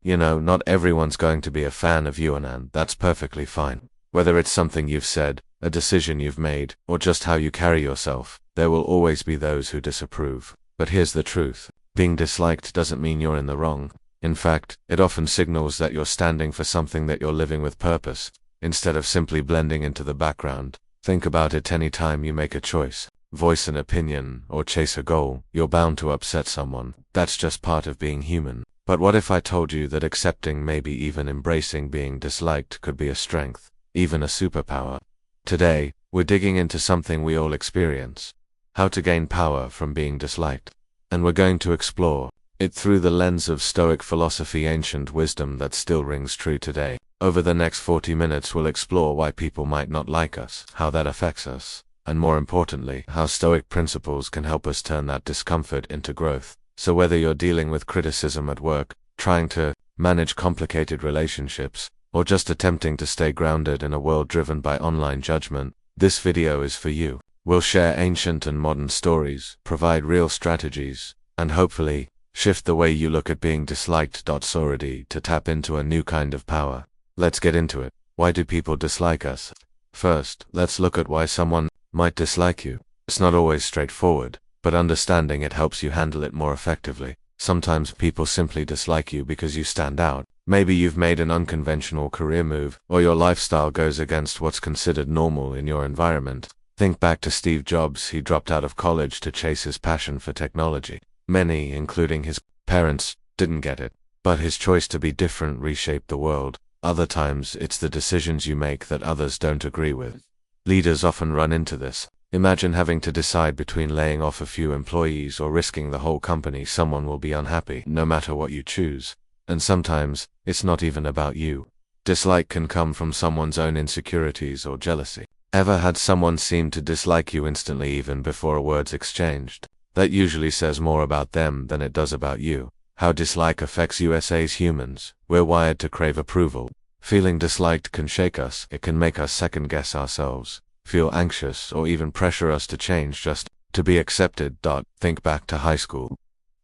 Not everyone's going to be a fan of you, and that's perfectly fine. Whether it's something you've said, a decision you've made, or just how you carry yourself, there will always be those who disapprove. But here's the truth. Being disliked doesn't mean you're in the wrong. In fact, it often signals that you're standing for something, that you're living with purpose, instead of simply blending into the background. Think about it. Any time you make a choice, voice an opinion, or chase a goal, you're bound to upset someone. That's just part of being human. But what if I told you that accepting, maybe even embracing being disliked could be a strength, even a superpower? Today, we're digging into something we all experience: how to gain power from being disliked. And we're going to explore it through the lens of Stoic philosophy, ancient wisdom that still rings true today. Over the next 40 minutes, we'll explore why people might not like us, how that affects us, and more importantly, how Stoic principles can help us turn that discomfort into growth. So whether you're dealing with criticism at work, trying to manage complicated relationships, or just attempting to stay grounded in a world driven by online judgment, this video is for you. We'll share ancient and modern stories, provide real strategies, and hopefully shift the way you look at being disliked. Sorry, to tap into a new kind of power. Let's get into it. Why do people dislike us? First, let's look at why someone might dislike you. It's not always straightforward, but understanding it helps you handle it more effectively. Sometimes people simply dislike you because you stand out. Maybe you've made an unconventional career move, or your lifestyle goes against what's considered normal in your environment. Think back to Steve Jobs. He dropped out of college to chase his passion for technology. Many, including his parents, didn't get it, but his choice to be different reshaped the world. Other times, it's the decisions you make that others don't agree with. Leaders often run into this. Imagine having to decide between laying off a few employees or risking the whole company. Someone will be unhappy, no matter what you choose. And sometimes, it's not even about you. Dislike can come from someone's own insecurities or jealousy. Ever had someone seem to dislike you instantly, even before a word's exchanged? That usually says more about them than it does about you. How dislike affects us as humans. We're wired to crave approval. Feeling disliked can shake us. It can make us second-guess ourselves, feel anxious, or even pressure us to change just to be accepted. Think back to high school.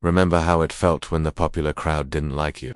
Remember how it felt when the popular crowd didn't like you?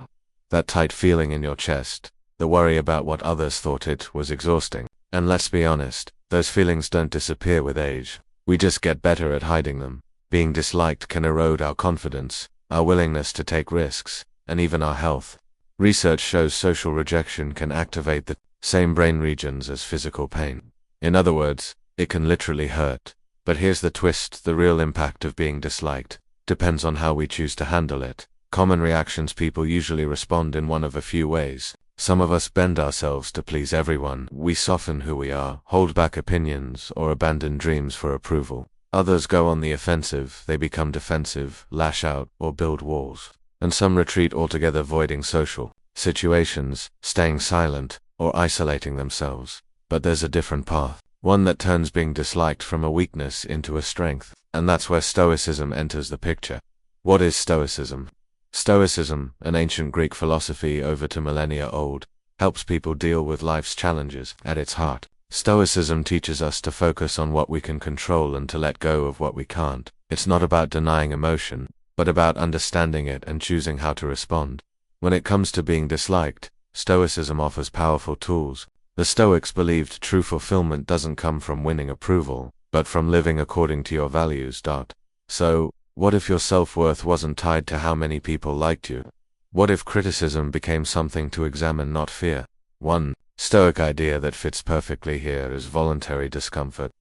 That tight feeling in your chest, the worry about what others thought. It was exhausting. And let's be honest, those feelings don't disappear with age. We just get better at hiding them. Being disliked can erode our confidence, our willingness to take risks, and even our health. Research shows social rejection can activate the same brain regions as physical pain. In other words, it can literally hurt. But here's the twist: the real impact of being disliked depends on how we choose to handle it. Common reactions: people usually respond in one of a few ways. Some of us bend ourselves to please everyone. We soften who we are, hold back opinions, or abandon dreams for approval. Others go on the offensive. They become defensive, lash out, or build walls. And some retreat altogether, avoiding social situations, staying silent, or isolating themselves. But there's a different path, one that turns being disliked from a weakness into a strength. And that's where Stoicism enters the picture. What is Stoicism? Stoicism, an ancient Greek philosophy over to millennia old, helps people deal with life's challenges. At its heart, Stoicism teaches us to focus on what we can control and to let go of what we can't. It's not about denying emotion, but about understanding it and choosing how to respond. When it comes to being disliked, Stoicism offers powerful tools. The Stoics believed true fulfillment doesn't come from winning approval, but from living according to your values. So, what if your self-worth wasn't tied to how many people liked you? What if criticism became something to examine, not fear? One Stoic idea that fits perfectly here is voluntary discomfort.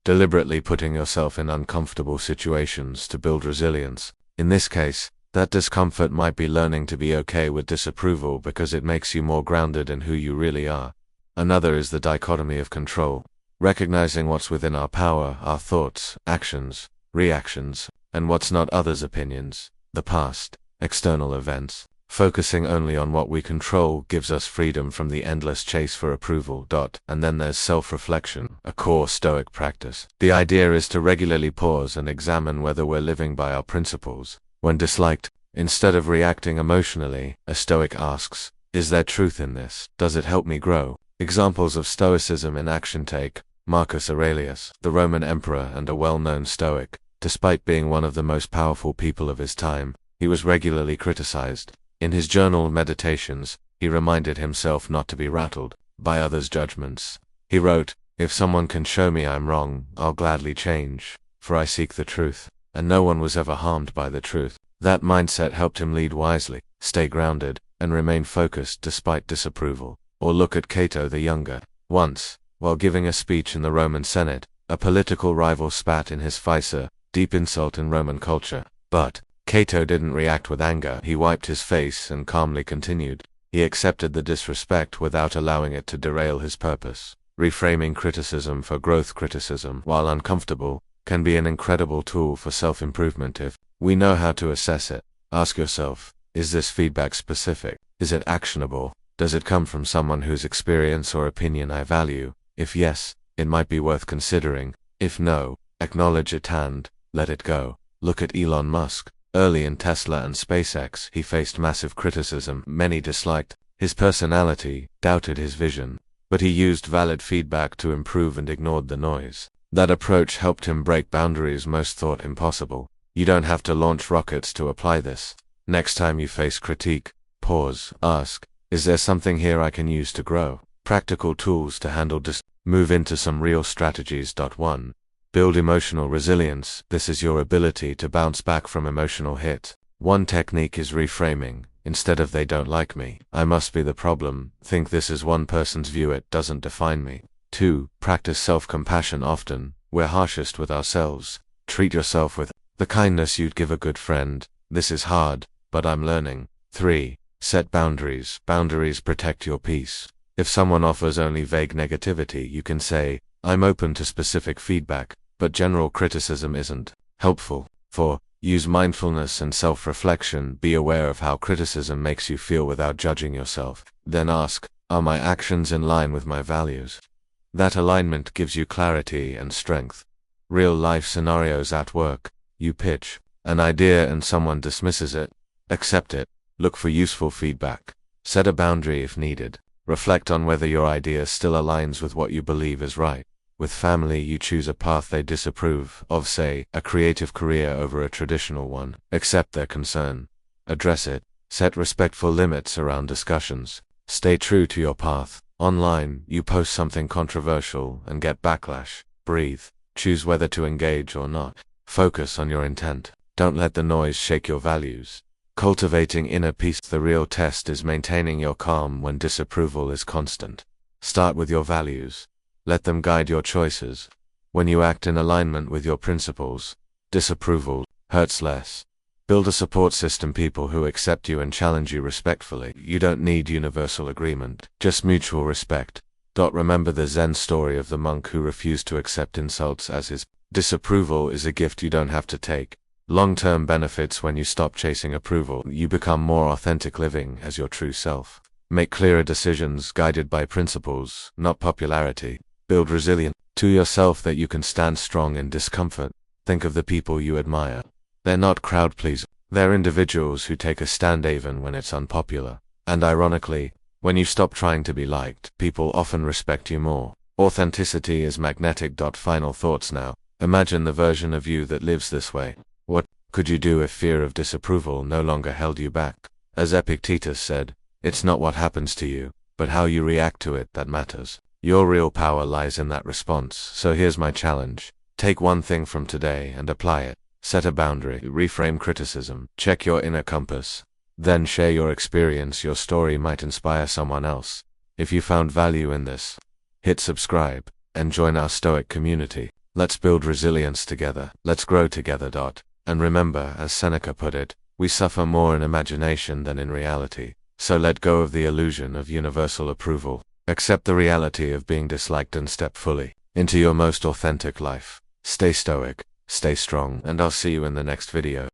Deliberately putting yourself in uncomfortable situations to build resilience. In this case, that discomfort might be learning to be okay with disapproval because it makes you more grounded in who you really are. Another is the dichotomy of control. Recognizing what's within our power, our thoughts, actions, reactions, and what's not, others' opinions, the past, external events. Focusing only on what we control gives us freedom from the endless chase for approval. And then there's self-reflection, a core Stoic practice. The idea is to regularly pause and examine whether we're living by our principles. When disliked, instead of reacting emotionally, a Stoic asks, is there truth in this? Does it help me grow? Examples of Stoicism in action: take Marcus Aurelius, the Roman emperor and a well-known Stoic. Despite being one of the most powerful people of his time, he was regularly criticized. In his journal meditations, he reminded himself not to be rattled by others' judgments. He wrote, "If someone can show me I'm wrong, I'll gladly change, for I seek the truth, and no one was ever harmed by the truth." That mindset helped him lead wisely, stay grounded, and remain focused despite disapproval. Or look at Cato the Younger. Once, while giving a speech in the Roman Senate, a political rival spat in his face, deep insult in Roman culture. But Cato didn't react with anger. He wiped his face and calmly continued. He accepted the disrespect without allowing it to derail his purpose. Reframing criticism for growth. Criticism, while uncomfortable, can be an incredible tool for self-improvement if we know how to assess it. Ask yourself, is this feedback specific? Is it actionable? Does it come from someone whose experience or opinion I value? If yes, it might be worth considering. If no, acknowledge it and let it go. Look at Elon Musk. Early in Tesla and SpaceX, he faced massive criticism. Many disliked his personality, doubted his vision, but he used valid feedback to improve and ignored the noise. That approach helped him break boundaries most thought impossible. You don't have to launch rockets to apply this. Next time you face critique, pause, ask, is there something here I can use to grow? Practical tools to handle Move into some real strategies. 1. Build emotional resilience. This is your ability to bounce back from emotional hit. One technique is reframing. Instead of "they don't like me, I must be the problem," think "this is one person's view, it doesn't define me." 2. Practice self-compassion often. We're harshest with ourselves. Treat yourself with the kindness you'd give a good friend. This is hard, but I'm learning. 3. Set boundaries. Boundaries protect your peace. If someone offers only vague negativity, you can say, "I'm open to specific feedback, but general criticism isn't helpful." 4. Use mindfulness and self-reflection. Be aware of how criticism makes you feel without judging yourself. Then ask, are my actions in line with my values? That alignment gives you clarity and strength. Real-life scenarios at work. You pitch an idea and someone dismisses it. Accept it. Look for useful feedback. Set a boundary if needed. Reflect on whether your idea still aligns with what you believe is right. With family, you choose a path they disapprove of, say, a creative career over a traditional one. Accept their concern. Address it. Set respectful limits around discussions. Stay true to your path. Online, you post something controversial and get backlash. Breathe. Choose whether to engage or not. Focus on your intent. Don't let the noise shake your values. Cultivating inner peace. The real test is maintaining your calm when disapproval is constant. Start with your values. Let them guide your choices. When you act in alignment with your principles, disapproval hurts less. Build a support system, people who accept you and challenge you respectfully. You don't need universal agreement, just mutual respect. Remember the Zen story of the monk who refused to accept insults as his disapproval is a gift you don't have to take. Long-term benefits. When you stop chasing approval, you become more authentic, living as your true self. Make clearer decisions guided by principles, not popularity. Build resilience to yourself that you can stand strong in discomfort. Think of the people you admire. They're not crowd pleasers. They're individuals who take a stand even when it's unpopular. And ironically, when you stop trying to be liked, people often respect you more. Authenticity is magnetic. Final thoughts now. Imagine the version of you that lives this way. What could you do if fear of disapproval no longer held you back? As Epictetus said, it's not what happens to you, but how you react to it that matters. Your real power lies in that response. So here's my challenge. Take one thing from today and apply it. Set a boundary. Reframe criticism. Check your inner compass. Then share your experience. Your story might inspire someone else. If you found value in this, hit subscribe and join our Stoic community. Let's build resilience together. Let's grow together. And remember, as Seneca put it, we suffer more in imagination than in reality. So let go of the illusion of universal approval. Accept the reality of being disliked and step fully into your most authentic life. Stay stoic, stay strong, and I'll see you in the next video.